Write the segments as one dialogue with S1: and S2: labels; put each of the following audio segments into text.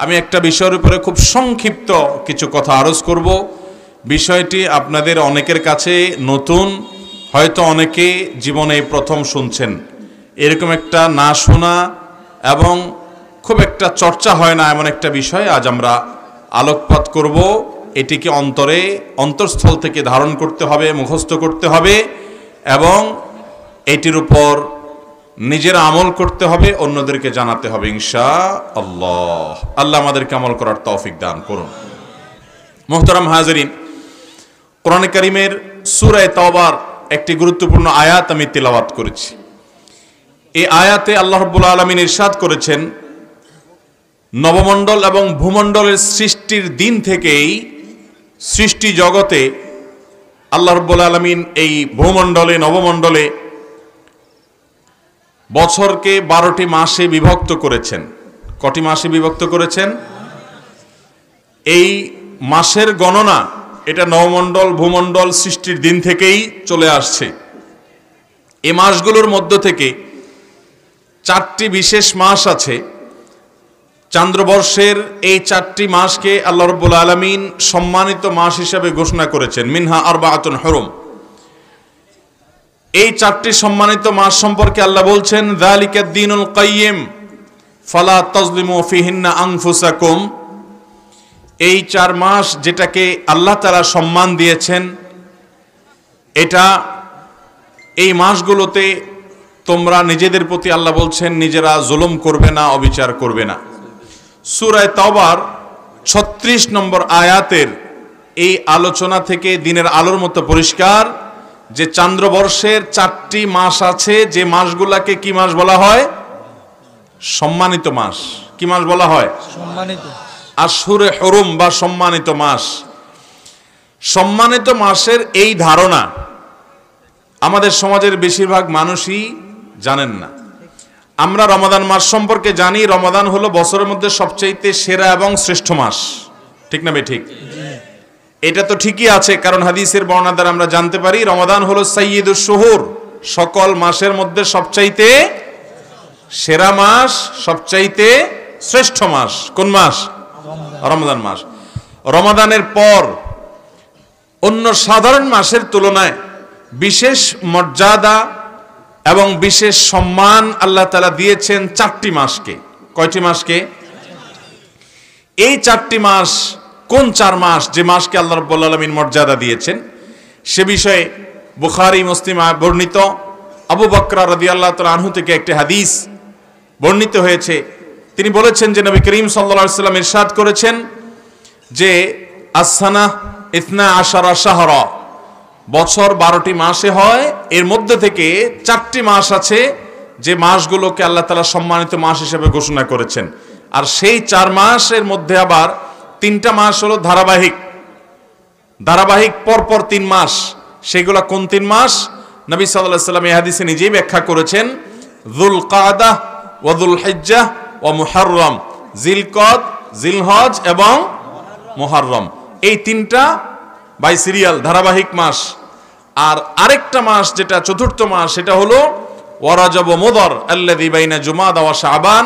S1: আমি একটা বিষয়ের উপরে খুব সংক্ষিপ্ত কিছু কথা আরজ করব। বিষয়টি আপনাদের অনেকের কাছে নতুন, হয়তো অনেকে জীবনে প্রথম শুনছেন। এরকম একটা না শোনা এবং খুব একটা চর্চা হয় না এমন একটা বিষয় আজ আমরা আলোকপাত করব। এটিকে অন্তরস্থল থেকে ধারণ করতে হবে, মুখস্থ করতে হবে এবং এটির উপর নিজের আমল করতে হবে, অন্যদেরকে জানাতে হবে ইনশাআল্লাহ। আল্লাহ আমাদেরকে আমল করার তৌফিক দান করুন। মুহতারাম হাজিরিন, কোরআন কারীমের সূরা তাওবার একটি গুরুত্বপূর্ণ আয়াত আমি তিলাওয়াত করেছি। এই আয়াতে আল্লাহ রাব্বুল আলামিন ইরশাদ করেছেন, নবমণ্ডল এবং ভূমণ্ডলের সৃষ্টির দিন থেকেই সৃষ্টি জগতে আল্লাহ রাব্বুল আলামিন এই ভূমণ্ডলে, নবমণ্ডলে বছরকে 12টি মাসে বিভক্ত করেছেন। কটি মাসে বিভক্ত করেছেন? এই মাসের গণনা এটা নবমণ্ডল, ভূমণ্ডল সৃষ্টির দিন থেকেই চলে আসছে। এই মাসগুলোর মধ্য থেকে 4টি বিশেষ মাস আছে। চান্দ্রবর্ষের এই 4টি মাসকে আল্লাহ রাব্বুল আলামিন সম্মানিত মাস হিসেবে ঘোষণা করেছেন, মিনহা আরবাআতুন হুরুম। এই 4টি সম্মানিত মাস সম্পর্কে আল্লাহ বলছেন, যালিকাদ দীনুল কাইয়্যিম ফালা তাজলিমু ফিহিন্না আনফুসাকুম। এই 4 মাস যেটাকে আল্লাহ তাআলা সম্মান দিয়েছেন, এটা এই মাসগুলোতে তোমরা নিজেদের প্রতি আল্লাহ বলছেন নিজেরা জুলুম করবে না, অবিচার করবে না। সূরা তাওবার 36 নম্বর আয়াতের এই আলোচনা থেকে দিনের আলোর মতো পরিষ্কার যে চান্দ্রবর্ষের 4টি মাস আছে, যে মাসগুলাকে কি মাস বলা হয়? সম্মানিত মাস। কি মাস বলা হয়?
S2: সম্মানিত।
S1: আশহুরে হুরুম বা সম্মানিত মাস। সম্মানিত মাসের এই ধারণা আমাদের সমাজের বেশিরভাগ মানুষই জানেন না। আমরা রমাদান মাস সম্পর্কে জানি, রমাদান হলো বছরের মধ্যে সবচাইতে সেরা এবং শ্রেষ্ঠ মাস। ঠিক না ভাই? ঠিক। এটা তো ঠিকই আছে, কারণ হাদিসের বর্ণনা দ্বারা আমরা জানতে পারি রমাদান হলো সাইয়্যিদুশ শুহুর, সকল মাসের মধ্যে সবচাইতে সেরা মাস, সবচাইতে শ্রেষ্ঠ মাস। কোন মাস? রমাদান মাস। রমাদানের পর অন্য সাধারণ মাসের তুলনায় বিশেষ মর্যাদা এবং বিশেষ সম্মান আল্লাহ তাআলা দিয়েছেন 4টি মাসকে। কয়টি মাসকে? এই 4টি মাস কোন 4 মাস, যে মাসকে আল্লাহ রাব্বুল আলামিন মর্যাদা দিয়েছেন সে বিষয়ে বুখারী, মুসলিম বর্ণিত আবু বকর রাদিয়াল্লাহু তাআলা আনহু থেকে একটি হাদিস বর্ণিত হয়েছে। তিনি বলেছেন যে নবী করিম সাল্লাল্লাহু আলাইহি ওয়াসাল্লাম ইরশাদ করেছেন যে আস-সানাহ 12 শাহরা, বছর 12টি মাসে হয়, এর মধ্যে থেকে 4টি মাস আছে যে মাসগুলোকে আল্লাহ তাআলা সম্মানিত মাস হিসেবে ঘোষণা করেছেন। আর সেই 4 মাসের মধ্যে আবার 3টা মাস হলো ধারাবাহিক পরপর 3 মাস। সেগুলো কোন 3 মাস? নবী সাল্লাল্লাহু আলাইহি ওয়াসাল্লাম এই হাদিসে নিজেই ব্যাখ্যা করেছেন, যুল কাদা ওয়া যুল হিজ্জাহ ওয়া মুহররম, জিলকদ, জিলহজ এবং মুহররম। এই 3টা বাই সিরিয়াল ধারাবাহিক মাস। আর আরেকটা মাস যেটা চতুর্থ মাস, সেটা হলো ওয়া রজব ওয়া মুদর আল্লাযী বাইনা জুমাদা ওয়া শাবান।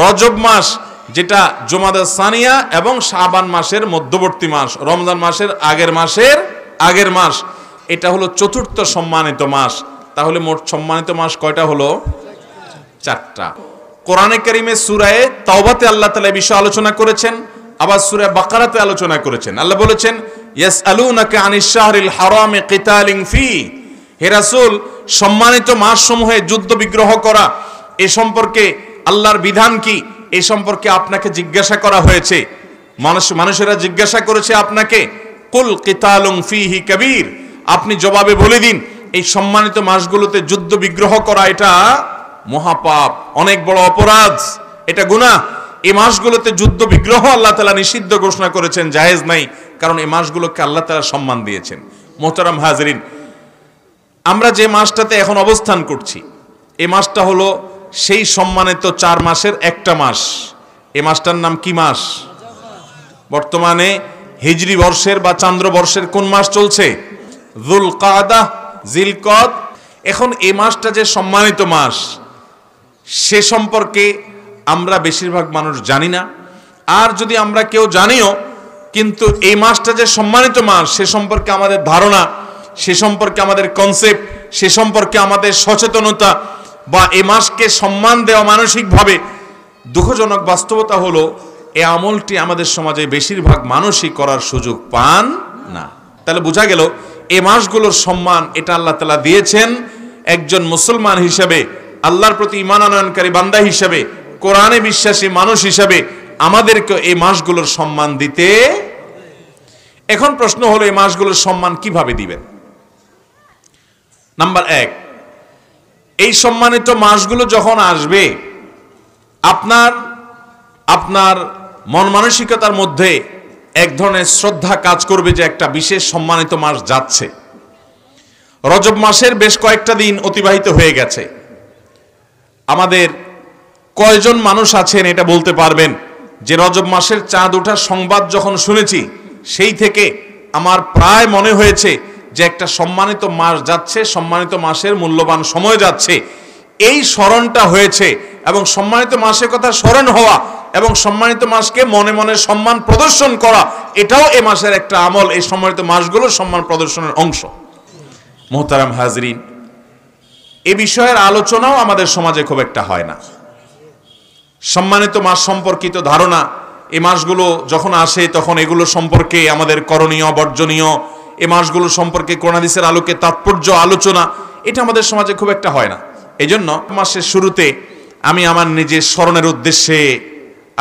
S1: রজব মাস যেটা জুমাদা সানিয়া এবং শাবান মাসের মধ্যবর্তী মাস, রমজান মাসের আগের মাস। এটা হলো চতুর্থ সম্মানিত মাস। তাহলে মোট সম্মানিত মাস কয়টা হলো? 4টা। কোরআনে কারীমে সূরা তাওবাতে আল্লাহ তাআলা এই বিষয়ে আলোচনা করেছেন, আবার সূরা বাকারাতে আলোচনা করেছেন। আল্লাহ বলেছেন, ইয়াসআলুনাকা আনিশ শাহরিল হারামি কিতালিন ফি। হে রাসূল, সম্মানিত মাসসমূহে যুদ্ধ বিগ্রহ করা এ সম্পর্কে আল্লাহর বিধান কি, এই সম্পর্কে আপনাকে জিজ্ঞাসা করা হয়েছে। মানুষেরা জিজ্ঞাসা করেছে আপনাকে, কুল কিতালুন ফিহি কাবীর। আপনি জবাবে বলে দিন, এই সম্মানিত মাসগুলোতে যুদ্ধ বিগ্রহ করা এটা মহাপাপ, অনেক বড় অপরাধ, এটা গুনাহ। এই মাসগুলোতে যুদ্ধ বিগ্রহ আল্লাহ তাআলা নিষিদ্ধ ঘোষণা করেছেন, জায়েজ নাই, কারণ এই মাসগুলোকে আল্লাহ তাআলা সম্মান দিয়েছেন। মুহতারাম হাজিরিন, আমরা যে মাসটাতে এখন অবস্থান করছি, এই মাসটা হলো সেই সম্মানিত 4 মাসের একটা মাস। এই মাসটার নাম কি মাস? বর্তমানে হিজরি বর্ষের বা চান্দ্র বর্ষের কোন মাস চলছে? যুল কাদা, জিলকদ। এখন এই মাসটা যে সম্মানিত মাস, সে সম্পর্কে আমরা বেশিরভাগ মানুষ জানি না। আর যদি আমরা কেউ জানিও, কিন্তু এই মাসটা যে সম্মানিত মাস সে সম্পর্কে আমাদের ধারণা, সে সম্পর্কে আমাদের কনসেপ্ট, সে সম্পর্কে আমাদের সচেতনতা বা এই মাসকে সম্মান দেওয়া মানসিকভাবে, দুঃখজনক বাস্তবতা হলো এই আমলটি আমাদের সমাজে বেশিরভাগ মানুষই করার সুযোগ পান না। তাহলে বোঝা গেল এই মাসগুলোর সম্মান এটা আল্লাহ তাআলা দিয়েছেন একজন মুসলমান হিসেবে, আল্লাহর প্রতি ঈমান আনয়নকারী বান্দা হিসেবে, কোরআনে বিশ্বাসী মানুষ হিসেবে আমাদেরকে এই মাসগুলোর সম্মান দিতে। এখন প্রশ্ন হলো এই মাসগুলোর সম্মান কিভাবে দিবেন? নাম্বার 1, এই সম্মানিত মাসগুলো যখন আসবে আপনার মন মানসিকতার মধ্যে এক ধরনের শ্রদ্ধা কাজ করবে যে একটা বিশেষ সম্মানিত মাস যাচ্ছে। রজব মাসের বেশ কয়েকটা দিন অতিবাহিত হয়ে গেছে। আমাদের কয়জন মানুষ আছেন এটা বলতে পারবেন যে রজব মাসের চাঁদ ওঠার সংবাদ যখন শুনেছি সেই থেকে আমার প্রায় মনে হয়েছে যে একটা সম্মানিত মাস যাচ্ছে, সম্মানিত মাসের মূল্যবান সময় যাচ্ছে, এই স্মরণটা হয়েছে। এবং সম্মানিত মাসের কথা স্মরণ হওয়া এবং সম্মানিত মাসকে মনে মনে সম্মান প্রদর্শন করা, এটাও এ মাসের একটা আমল, এই সম্মানিত মাসগুলোর সম্মান প্রদর্শনের অংশ। মোহতারাম হাজরিন, এ বিষয়ের আলোচনাও আমাদের সমাজে খুব একটা হয় না। সম্মানিত মাস সম্পর্কিত ধারণা, এই মাসগুলো যখন আসে তখন এগুলো সম্পর্কে আমাদের করণীয় বর্জনীয়, এ মাসগুলো সম্পর্কে কোরআন হাদিসের আলোকে তাৎপর্য আলোচনা, এটা আমাদের সমাজে খুব একটা হয় না। এই জন্য মাসের শুরুতে আমি আমার নিজের স্মরণের উদ্দেশ্যে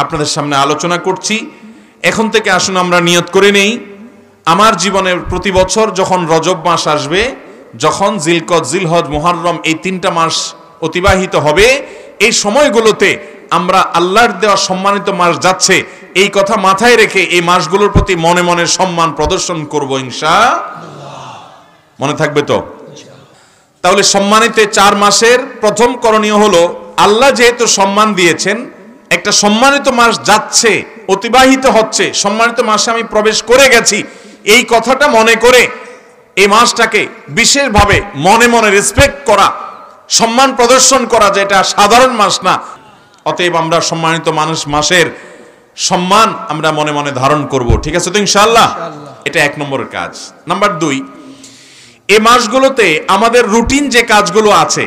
S1: আপনাদের সামনে আলোচনা করছি। এখন থেকে আসুন আমরা নিয়ত করে নেই, আমার জীবনের প্রতি বছর যখন রজব মাস আসবে, যখন জিলকদ, জিলহজ, মুহররম এই 3টা মাস অতিবাহিত হবে, এই সময়গুলোতে আমরা আল্লাহর দেওয়া সম্মানিত মাস যাচ্ছে এই কথা মাথায় রেখে এই মাসগুলোর প্রতি মনে মনে সম্মান প্রদর্শন করব ইনশাআল্লাহ। মনে থাকবে তো? তাহলে সম্মানিত 4 মাসের প্রথম করণীয় হলো, আল্লাহ যেহেতু সম্মান দিয়েছেন, একটা সম্মানিত মাস যাচ্ছে, অতিবাহিত হচ্ছে, সম্মানিত মাসে আমি প্রবেশ করে গেছি, এই কথাটা মনে করে এই মাসটাকে বিশেষভাবে মনে মনে রেসপেক্ট করা, সম্মান প্রদর্শন করা, যে এটা সাধারণ মাস না। অতএব আমরা সম্মানিত মাসের সম্মান আমরা মনে মনে ধারণ করব। ঠিক আছে তো ইনশাআল্লাহ? এটা 1 নম্বরের কাজ। নাম্বার 2, এই মাসগুলোতে আমাদের রুটিন যে কাজগুলো আছে,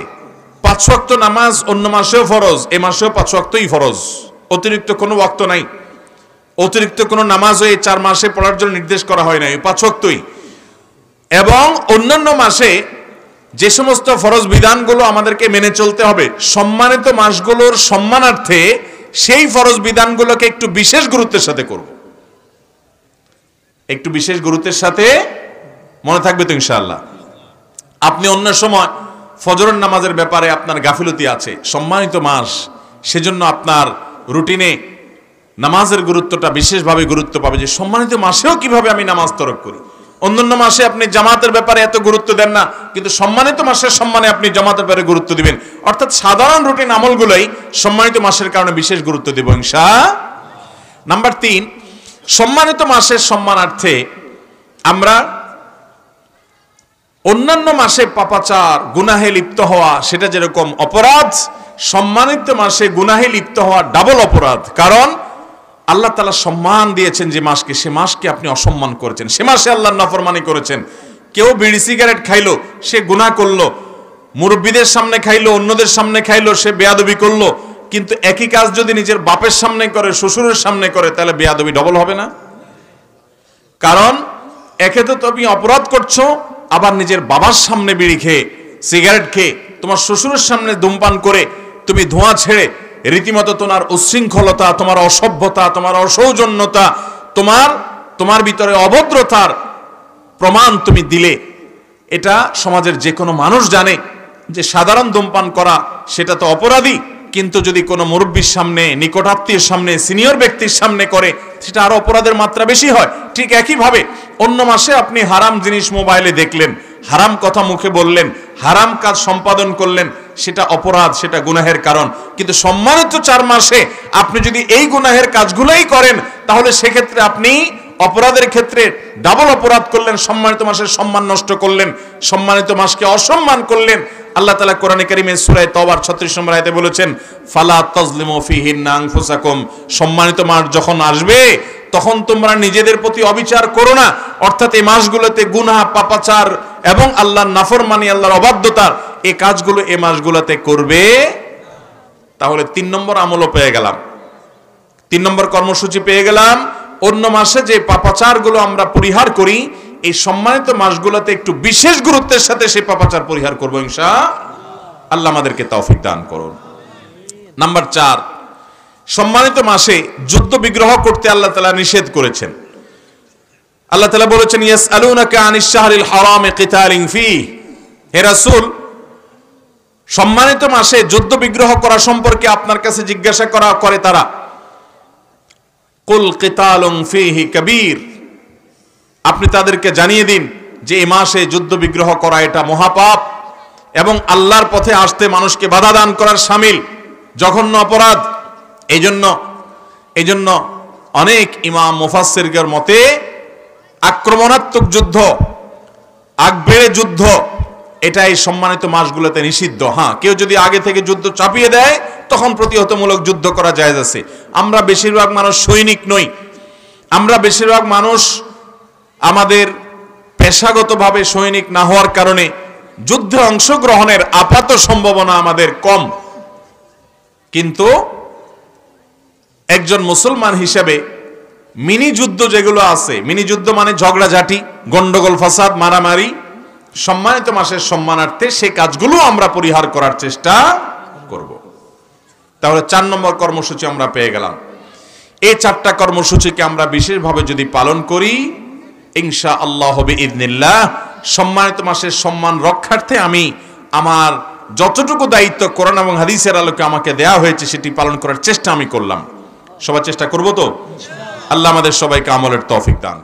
S1: 5 ওয়াক্ত নামাজ অন্য মাসেও ফরজ, এ মাসেও 5 ওয়াক্তই ফরজ, অতিরিক্ত কোনো ওয়াক্ত নাই, অতিরিক্ত কোনো নামাজও এই 4 মাসে পড়ার জন্য নির্দেশ করা হয় নাই, 5 ওয়াক্তই। এবং অন্যান্য মাসে যে সমস্ত ফরজ বিধানগুলো আমাদেরকে মেনে চলতে হবে, সম্মানিত মাসগুলোর সম্মানার্থে সেই ফরজ বিধানগুলোকে একটু বিশেষ গুরুত্বের সাথে করব, একটু বিশেষ গুরুত্বের সাথে। মনে থাকবে তো ইনশাআল্লাহ? আপনি অন্য সময় ফজরের নামাজের ব্যাপারে আপনার গাফিলতি আছে, সম্মানিত মাস সেজন্য আপনার রুটিনে নামাজের গুরুত্বটা বিশেষভাবে গুরুত্ব পাবে, যে সম্মানিত মাসেও কিভাবে আমি নামাজ তরক করি। অন্যান্য মাসে আপনি জামাতের ব্যাপারে এত গুরুত্ব দেন না, কিন্তু সম্মানিত মাসের সম্মানে আপনি জামাতের ব্যাপারে গুরুত্ব দিবেন। অর্থাৎ সাধারণ রুটিন আমলগুলোই সম্মানিত মাসের কারণে বিশেষ গুরুত্ব দেব ইনশাআল্লাহ। নাম্বার 3, সম্মানিত মাসের সম্মানার্থে আমরা অন্যান্য মাসে পাপাচার, গুনাহে লিপ্ত হওয়া সেটা যেরকম অপরাধ, সম্মানিত মাসে গুনাহে লিপ্ত হওয়া ডাবল অপরাধ। কারণ আল্লাহ তাআলা সম্মান দিয়েছেন যে মাসকে, সে মাসকে আপনি অসম্মান করেছেন, সে মাসে আল্লাহর নাফরমানি করেছেন। কেউ বিড়ি সিগারেট খাইলো, সে গুনাহ করলো, মুরব্বীদের সামনে খাইলো, অন্যদের সামনে খাইলো, সে বেয়াদবি করলো। কিন্তু একই কাজ যদি নিজের বাপের সামনে করে, শ্বশুরের সামনে করে, তাহলে বেয়াদবি ডবল হবে না? কারণ একে তো তুমি অপরাধ করছো, আবার নিজের বাবার সামনে বিড়ি খেয়ে, সিগারেট খেয়ে, তোমার শ্বশুরের সামনে ধূমপান করে তুমি ধোঁয়া ছেড়ে রীতিমতো তোমার উচ্ছৃঙ্খলতা, তোমার অসভ্যতা, তোমার অসৌজন্যতা, তোমার ভিতরে অভদ্রতার প্রমাণ তুমি দিলে। এটা সমাজের যে কোনো মানুষ জানে যে সাধারণ ধূমপান করা সেটা তো অপরাধী, কিন্তু যদি কোনো মুরব্বীর সামনে, নিকটাত্মীয়ের সামনে, সিনিয়র ব্যক্তির সামনে করে, সেটা আরো অপরাধের মাত্রা বেশি হয়। ঠিক একইভাবে অন্য মাসে আপনি হারাম জিনিস মোবাইলে দেখলেন, হারাম কথা মুখে বললেন, হারাম কাজ সম্পাদন করলেন, সেটা অপরাধ, সেটা গুনাহের কারণ। কিন্তু সম্মানিত 4 মাসে আপনি যদি এই গুনাহের কাজগুলোই করেন, তাহলে সেক্ষেত্রে আপনি অপরাধের ক্ষেত্রে ডাবল অপরাধ করলেন, সম্মানিত মাসের সম্মান নষ্ট করলেন, সম্মানিত মাসকে অসম্মান করলেন। আল্লাহ তাআলা কোরআনে কারীমে সূরা তাওবার 36 নম্বর আয়াতে বলেছেন, ফালা তাজলিমু ফিহিন্না আনফুসাকুম, সম্মানিত মাস যখন আসবে তখন তোমরা নিজেদের প্রতি অবিচার করো না। অর্থাৎ এই মাসগুলোতে গুনাহ, পাপাচার এবং আল্লাহর নাফরমানি, আল্লাহর অবাধ্যতার এই কাজগুলো এই মাসগুলোতে করবে। তাহলে 3 নম্বর আমলও পেয়ে গেলাম, 3 নম্বর কর্মসূচি পেয়ে গেলাম। অন্য মাসে যে পাপাচারগুলো আমরা পরিহার করি, এই সম্মানিত মাসগুলোতে একটু বিশেষ গুরুত্বের সাথে সেই পাপাচার পরিহার করবো ইনশাআল্লাহ। আল্লাহ আমাদেরকে তৌফিক দান করুন। নাম্বার 4, সম্মানিত মাসে যুদ্ধ বিগ্রহ করতে আল্লাহ তাআলা নিষেধ করেছেন। আল্লাহ তাআলা বলেছেন, ইয়াসআলুনাকা আনিশ শাহরিল হারামি কিতালিন ফীহি, হে রাসূল, সম্মানিত মাসে যুদ্ধ বিগ্রহ করা সম্পর্কে আপনার কাছে জিজ্ঞাসা করে তারা। কুল কিতালুন ফীহি কাবীর, আপনি তাদেরকে জানিয়ে দিন যে এই মাসে যুদ্ধ বিগ্রহ করা এটা মহাপাপ এবং আল্লাহর পথে আসতে মানুষকে বাধা দান করার শামিল জঘন্য অপরাধ। এই জন্য অনেক ইমাম মুফাসসিরদের মতে আক্রমণাত্মক যুদ্ধ, আগবেড়ে যুদ্ধ, এটাই সম্মানিত মাসগুলোতে নিষিদ্ধ। হ্যাঁ, কেউ যদি আগে থেকে যুদ্ধ চাপিয়ে দেয় তখন প্রতিহতমূলক যুদ্ধ করা জায়েজ আছে। আমরা বেশিরভাগ মানুষ সৈনিক নই, আমরা বেশিরভাগ মানুষ আমাদের পেশাগতভাবে সৈনিক না হওয়ার কারণে যুদ্ধে অংশগ্রহণের আপাত সম্ভাবনা আমাদের কম। কিন্তু একজন মুসলমান হিসেবে মিনি যুদ্ধ যেগুলো আছে, মিনি যুদ্ধ মানে ঝগড়াঝাটি, গন্ডগোল, ফাসাদ, মারামারি, সম্মানিত মাসের সম্মানার্থে সেই কাজগুলো আমরা পরিহার করার চেষ্টা করব। তাহলে 4 নম্বর কর্মসূচি আমরা পেয়ে গেলাম। এই 4টা কর্মসূচিকে আমরা বিশেষভাবে যদি পালন করি, ইনশাআল্লাহ বিইذنিল্লাহ সম্মানিত মাসের সম্মান রক্ষার্থে আমি আমার যতটুকু দায়িত্ব কোরআন এবং হাদিসের আলোকে আমাকে দেয়া হয়েছে সেটি পালন করার চেষ্টা আমি করলাম। সবাই চেষ্টা করব তো? আল্লাহ আমাদের সবাইকে আমলের তৌফিক দান।